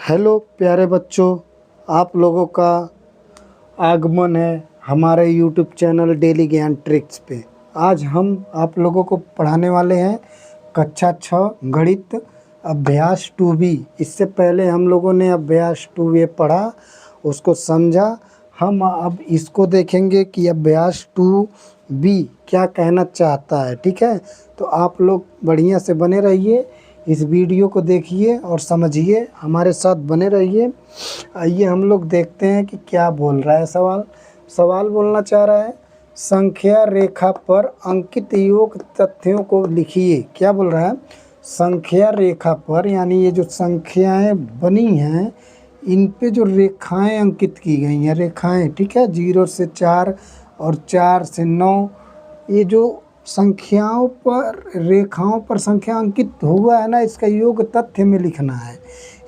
Hello प्यारे बच्चों, आप लोगों का आगमन है हमारे यूट्यूब चैनल डेली ज्ञान ट्रिक्स पे। आज हम आप लोगों को पढ़ाने वाले हैं कक्षा 6 गणित अभ्यास 2B। इससे पहले हम लोगों ने अभ्यास 2A पढ़ा, उसको समझा। हम अब इसको देखेंगे कि अभ्यास 2B क्या कहना चाहता है। ठीक है, तो आप लोग बढ़िया से बने रहिए, इस वीडियो को देखिए और समझिए, हमारे साथ बने रहिए। आइए हम लोग देखते हैं कि क्या बोल रहा है सवाल बोलना चाह रहा है, संख्या रेखा पर अंकित योग तथ्यों को लिखिए। क्या बोल रहा है? संख्या रेखा पर, यानी ये जो संख्याएं बनी हैं इन पे जो रेखाएं अंकित की गई हैं, रेखाएं, ठीक है, 0 से 4 और 4 से 9, ये जो संख्याओं पर, रेखाओं पर संख्या अंकित हुआ है ना, इसका योग तथ्य में लिखना है।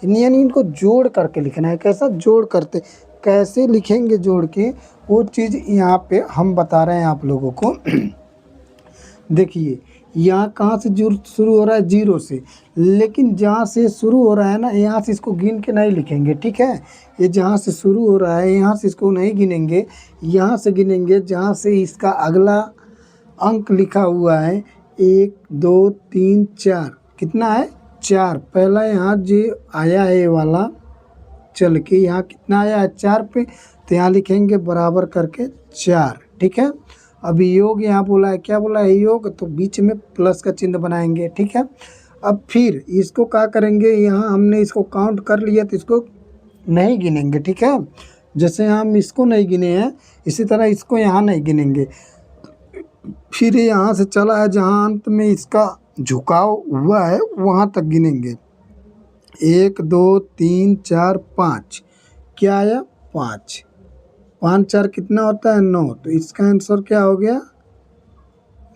यानी इनको जोड़ करके लिखना है। कैसा जोड़ करते, कैसे लिखेंगे जोड़ के, वो चीज़ यहाँ पे हम बता रहे हैं आप लोगों को। देखिए यहाँ कहाँ से शुरू हो रहा है? 0 से, लेकिन जहाँ से शुरू हो रहा है ना, यहाँ से इसको गिन के नहीं लिखेंगे। ठीक है, ये जहाँ से शुरू हो रहा है यहाँ से इसको नहीं गिनेंगे, यहाँ से गिनेंगे जहाँ से इसका अगला अंक लिखा हुआ है। 1 2 3 4, कितना है? 4। पहला यहाँ जो आया है ये वाला चल के यहाँ कितना आया है? 4 पे, तो यहाँ लिखेंगे बराबर करके 4। ठीक है, अभी योग यहाँ बोला है, क्या बोला है? योग, तो बीच में प्लस का चिन्ह बनाएंगे। ठीक है, अब फिर इसको क्या करेंगे? यहाँ हमने इसको काउंट कर लिया तो इसको नहीं गिनेंगे। ठीक है, जैसे हम इसको नहीं गिने हैं इसी तरह इसको यहाँ नहीं गिनेंगे। फिर यहाँ से चला है जहाँ अंत में इसका झुकाव हुआ है वहाँ तक गिनेंगे। 1 2 3 4 5, क्या आया? 5। 5 4 कितना होता है? 9। तो इसका आंसर क्या हो गया?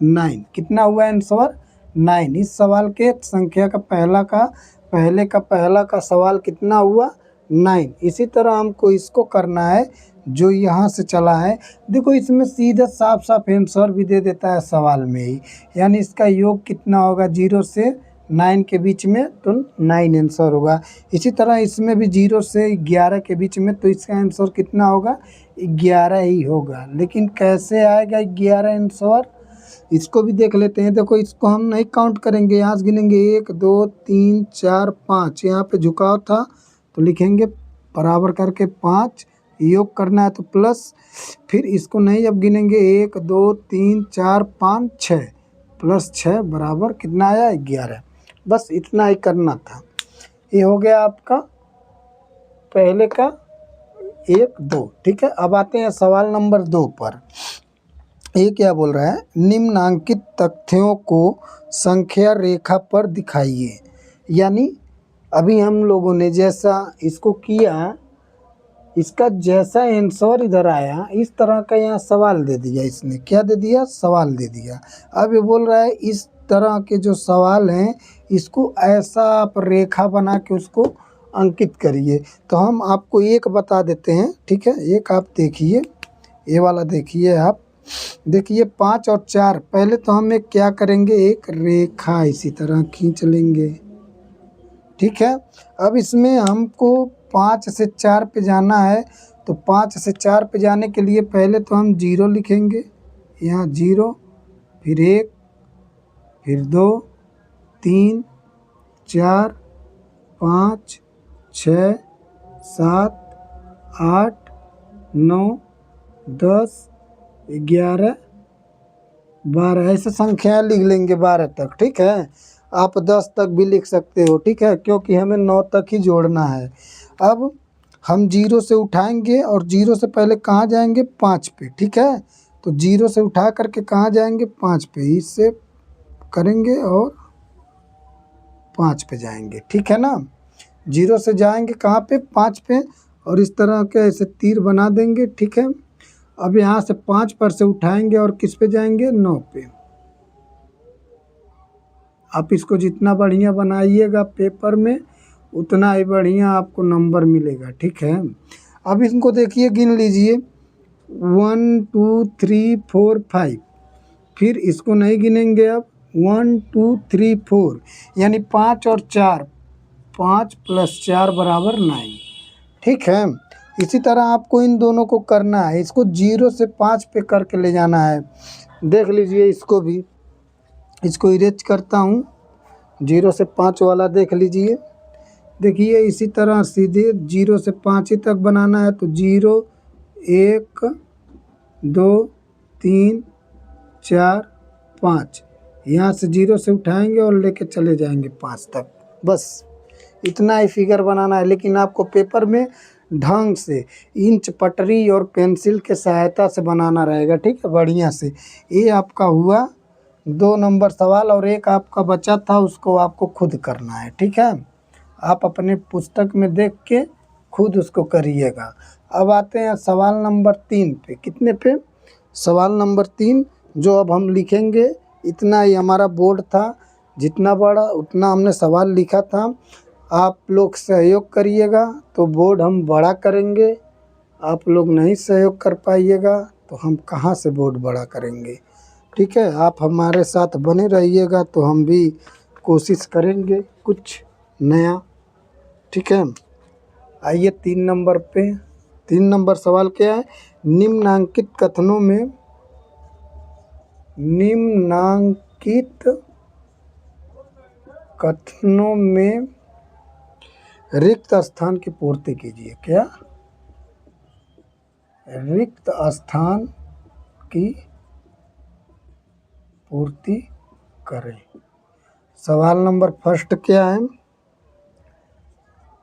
9। कितना हुआ आंसर? 9। इस सवाल के संख्या का पहला का सवाल कितना हुआ? 9। इसी तरह हमको इसको करना है जो यहाँ से चला है। देखो इसमें सीधा साफ साफ आंसर भी दे देता है सवाल में ही, यानी इसका योग कितना होगा? 0 से 9 के बीच में, तो 9 आंसर होगा। इसी तरह इसमें भी 0 से 11 के बीच में, तो इसका आंसर कितना होगा? 11 ही होगा। लेकिन कैसे आएगा 11 आंसर, इसको भी देख लेते हैं। देखो इसको हम नहीं काउंट करेंगे, यहाँ से गिनेंगे 1 2 3 4 5, यहाँ पे झुकाव था तो लिखेंगे बराबर करके 5, योग करना है तो प्लस, फिर इसको नहीं अब गिनेंगे 1 2 3 4 5 6, प्लस 6 बराबर कितना आया? 11। बस इतना ही करना था। ये हो गया आपका पहले का 1 2। ठीक है, अब आते हैं सवाल नंबर 2 पर। ये क्या बोल रहा है? निम्नांकित तथ्यों को संख्या रेखा पर दिखाइए। यानी अभी हम लोगों ने जैसा इसको किया, इसका जैसा आंसर इधर आया, इस तरह का यहाँ सवाल दे दिया। इसने क्या दे दिया? सवाल दे दिया। अब ये बोल रहा है इस तरह के जो सवाल हैं इसको ऐसा आप रेखा बना के उसको अंकित करिए। तो हम आपको एक बता देते हैं। ठीक है, एक आप देखिए, ये वाला देखिए। आप देखिए 5 और 4, पहले तो हम एक क्या करेंगे? एक रेखा इसी तरह खींच लेंगे। ठीक है, अब इसमें हमको 5 से 4 पे जाना है, तो 5 से 4 पे जाने के लिए पहले तो हम 0 लिखेंगे, यहाँ 0, फिर 1, फिर 2 3 4 5 6 7 8 9 10 11 12, ऐसे संख्याएं लिख लेंगे 12 तक। ठीक है, आप 10 तक भी लिख सकते हो। ठीक है, क्योंकि हमें 9 तक ही जोड़ना है। अब हम 0 से उठाएंगे और 0 से पहले कहाँ जाएंगे? 5 पे। ठीक है, तो 0 से उठा करके कहाँ जाएंगे? 5 पे। इससे करेंगे और 5 पे जाएंगे। ठीक है ना, 0 से जाएंगे कहाँ पे? 5 पे, और इस तरह के ऐसे तीर बना देंगे। ठीक है, अब यहाँ से 5 पर से उठाएंगे और किस पे जाएंगे? 9 पे। आप इसको जितना बढ़िया बनाइएगा पेपर में उतना ही बढ़िया आपको नंबर मिलेगा। ठीक है, अब इनको देखिए, गिन लीजिए 1 2 3 4 5, फिर इसको नहीं गिनेंगे। अब 1 2 3 4, यानी 5 और 4, 5 + 4 = 9। ठीक है, इसी तरह आपको इन दोनों को करना है, इसको 0 से 5 पे करके ले जाना है। देख लीजिए इसको भी, इसको इरेज करता हूँ। 0 से 5 वाला देख लीजिए। देखिए इसी तरह सीधे 0 से 5 ही तक बनाना है, तो 0 1 2 3 4 5, यहाँ से 0 से उठाएंगे और लेके चले जाएंगे 5 तक। बस इतना ही फिगर बनाना है, लेकिन आपको पेपर में ढंग से इंच, पटरी और पेंसिल के सहायता से बनाना रहेगा। ठीक है, बढ़िया से। ये आपका हुआ 2 नंबर सवाल, और एक आपका बचा था, उसको आपको खुद करना है। ठीक है, आप अपने पुस्तक में देख के खुद उसको करिएगा। अब आते हैं सवाल नंबर 3 पे। कितने पे? सवाल नंबर 3, जो अब हम लिखेंगे। इतना ही हमारा बोर्ड था, जितना बड़ा उतना हमने सवाल लिखा था। आप लोग सहयोग करिएगा तो बोर्ड हम बड़ा करेंगे, आप लोग नहीं सहयोग कर पाइएगा तो हम कहाँ से बोर्ड बड़ा करेंगे। ठीक है, आप हमारे साथ बने रहिएगा तो हम भी कोशिश करेंगे कुछ नया। ठीक है, आइए 3 नंबर पे। 3 नंबर सवाल क्या है? निम्नांकित कथनों में रिक्त स्थान की पूर्ति कीजिए। क्या? रिक्त स्थान की पूर्ति करें। सवाल नंबर फर्स्ट क्या है?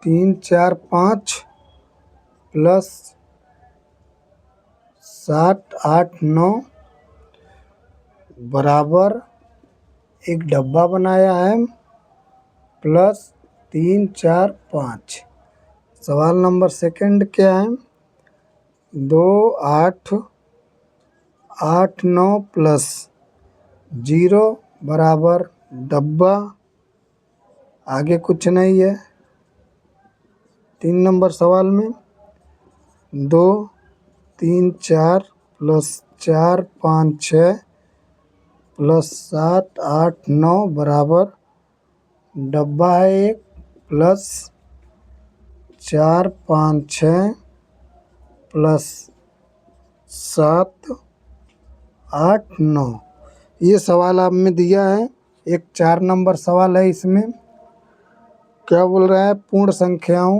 3 4 5 + 7 8 9 बराबर एक डब्बा बनाया है + 3 4 5। सवाल नंबर सेकंड क्या है? 2 8 8 9 + 0 बराबर डब्बा, आगे कुछ नहीं है। 3 नंबर सवाल में 2 3 4 + 4 5 6 + 7 8 9 बराबर डब्बा है एक, + 4 5 6 + 7 8 9। ये सवाल आप में दिया है। एक 4 नंबर सवाल है, इसमें क्या बोल रहा है? पूर्ण संख्याओं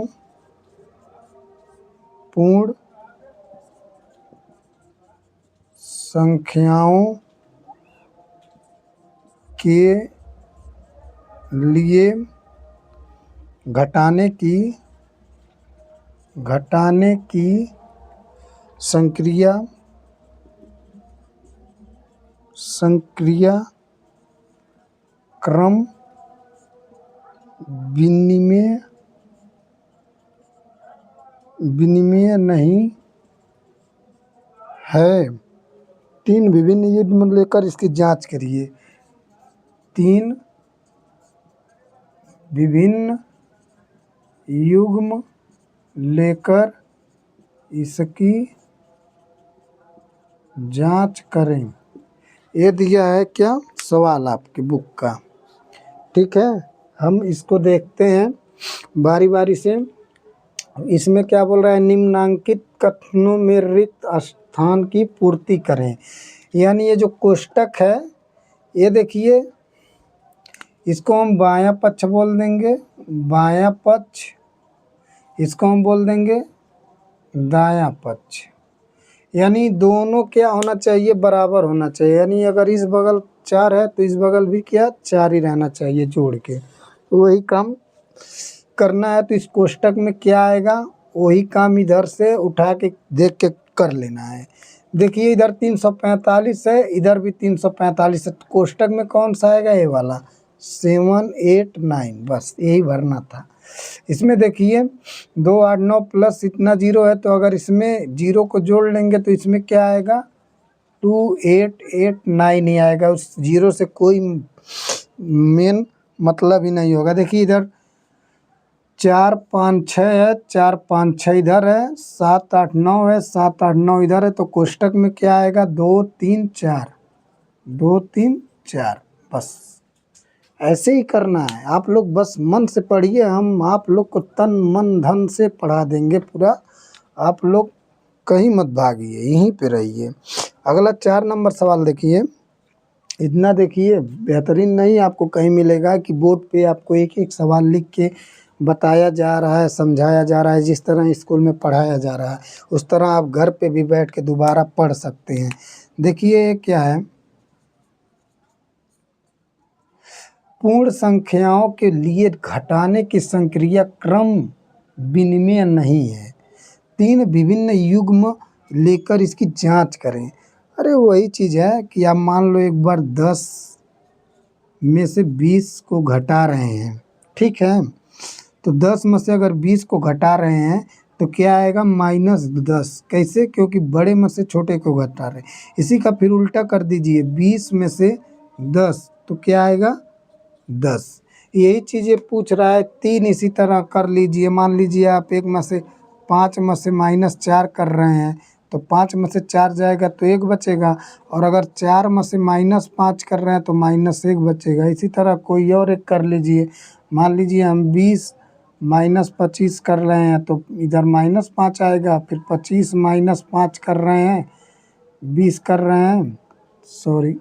के लिए घटाने की संक्रिया क्रम विनिमेय नहीं है। 3 विभिन्न युग्म लेकर इसकी जांच करिए। 3 विभिन्न युग्म लेकर इसकी जांच करें। ये दिया है क्या सवाल आपकी बुक का। ठीक है, हम इसको देखते हैं बारी बारी से। इसमें क्या बोल रहा है? निम्नांकित कथनों में रिक्त स्थान की पूर्ति करें। यानी ये जो कोष्टक है, ये देखिए, इसको हम बायां पक्ष बोल देंगे, बायां पक्ष। इसको हम बोल देंगे दायां पक्ष। यानी दोनों क्या होना चाहिए? बराबर होना चाहिए। यानी अगर इस बगल 4 है तो इस बगल भी क्या 4 ही रहना चाहिए जोड़ के। तो वही काम करना है। तो इस कोष्टक में क्या आएगा, वही काम इधर से उठा के देख के कर लेना है। देखिए इधर 345 है, इधर भी 345 है। कोष्टक में कौन सा आएगा? ये वाला 7 8 9। बस यही भरना था। इसमें देखिए 2 8 9 + इतना 0 है, तो अगर इसमें 0 को जोड़ लेंगे तो इसमें क्या आएगा? 2 8 8 9 ही आएगा। उस 0 से कोई मेन मतलब ही नहीं होगा। देखिए इधर 4 5 6 है, 4 5 6 इधर है, 7 8 9 है, 7 8 9 इधर है। तो कोष्टक में क्या आएगा? 2 3 4, 2 3 4। बस ऐसे ही करना है। आप लोग बस मन से पढ़िए, हम आप लोग को तन मन धन से पढ़ा देंगे पूरा। आप लोग कहीं मत भागिए, यहीं पे रहिए। अगला 4 नंबर सवाल देखिए। इतना देखिए बेहतरीन नहीं आपको कहीं मिलेगा कि बोर्ड पे आपको एक एक सवाल लिख के बताया जा रहा है, समझाया जा रहा है। जिस तरह स्कूल में पढ़ाया जा रहा है उस तरह आप घर पे भी बैठ के दोबारा पढ़ सकते हैं। देखिए क्या है, पूर्ण संख्याओं के लिए घटाने की संक्रिया क्रम विनिमय नहीं है। 3 विभिन्न युग्म लेकर इसकी जांच करें। अरे वही चीज़ है कि आप मान लो एक बार 10 में से 20 को घटा रहे हैं, ठीक है। तो 10 में से अगर 20 को घटा रहे हैं तो क्या आएगा, -10। कैसे? क्योंकि बड़े में से छोटे को घटा रहे हैं। इसी का फिर उल्टा कर दीजिए, 20 में से 10 तो क्या आएगा, 10। यही चीज़ें पूछ रहा है। 3 इसी तरह कर लीजिए। मान लीजिए आप 1 में से 5 में से -4 कर रहे हैं तो 5 में से 4 जाएगा तो 1 बचेगा। और अगर 4 में से -5 कर रहे हैं तो -1 बचेगा। इसी तरह कोई और एक कर लीजिए। मान लीजिए हम 20 -25 कर रहे हैं तो इधर -5 आएगा। फिर 25 -5 कर रहे हैं, 20 कर रहे हैं, सॉरी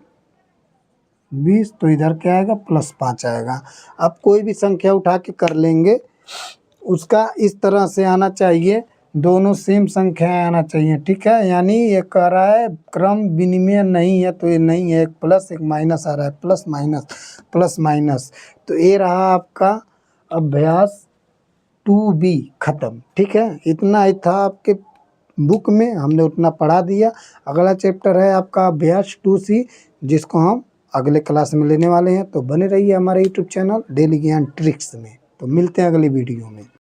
20, तो इधर क्या आएगा, +5 आएगा। आप कोई भी संख्या उठा के कर लेंगे, उसका इस तरह से आना चाहिए, दोनों सेम संख्याएं आना चाहिए, ठीक है। यानी ये कह रहा है क्रम विनिमय नहीं है, तो ये नहीं है। एक प्लस एक माइनस आ रहा है, प्लस माइनस प्लस माइनस। तो ये रहा आपका अभ्यास 2B खत्म, ठीक है। इतना ही था आपके बुक में, हमने उतना पढ़ा दिया। अगला चैप्टर है आपका अभ्यास 2C, जिसको हम अगले क्लास में लेने वाले हैं। तो बने रहिए हमारे यूट्यूब चैनल डेली ज्ञान ट्रिक्स में। तो मिलते हैं अगली वीडियो में।